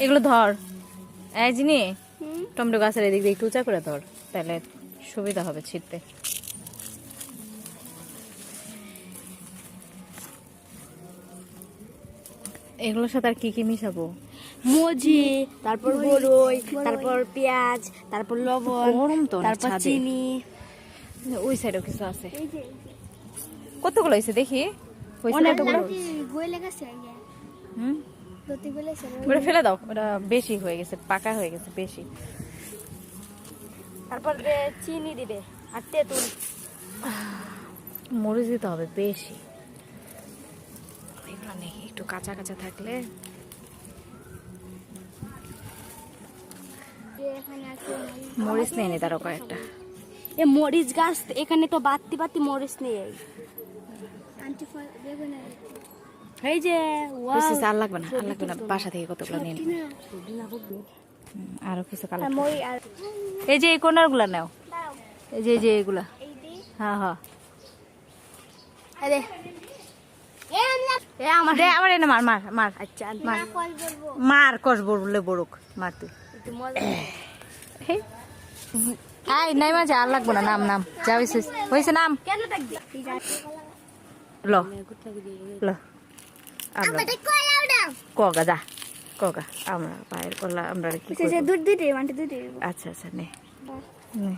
এগুলো ধর এই জিনি টমেটো গাছের এদিক দিয়ে একটু উঁচা করে ধর, তাহলে সুবিধা হবে ছিঁড়তে। এগুলোর সাথে আর কি কি মিশাবো? মজি, তারপর বড়ই, তারপর পেঁয়াজ, তারপর লবণ, গরম তো তারপর চিনি। ওই সাইডেও কিছু আছে। কতগুলো হয়েছে দেখি? ওটা ফেলে দাও, ওটা বেশি হয়ে গেছে, পাকা হয়ে গেছে বেশি। তারপর চিনি দিবে আর তেঁতুল। মরিচ দিতে হবে বেশি, মানে একটু কাঁচা কাঁচা থাকলে। মরিচ নেই নি তারও কয়েকটা। এ মরিচ গাছ এখানে তো বাত্তি বাত্তি মরিচ নেই। এই যে আর লাগবে না, আর লাগবে না, বাসা থেকে কতগুলো নিন। আরো কিছু কালার, এই যে এই কোনার গুলা নাও, এই যে এগুলা। হ্যাঁ হ্যাঁ আমার এনে মার মার মার। আচ্ছা মার মার কষ বললে বড়ুক মার তুই। আই নাই মাঝে আর লাগবো না, নাম নাম যা হয়েছে নাম ল ল কগা যা কগা। আমরা বাইরে করলাম আমরা কি দুধ দিতে আচ্ছা আচ্ছা নে নে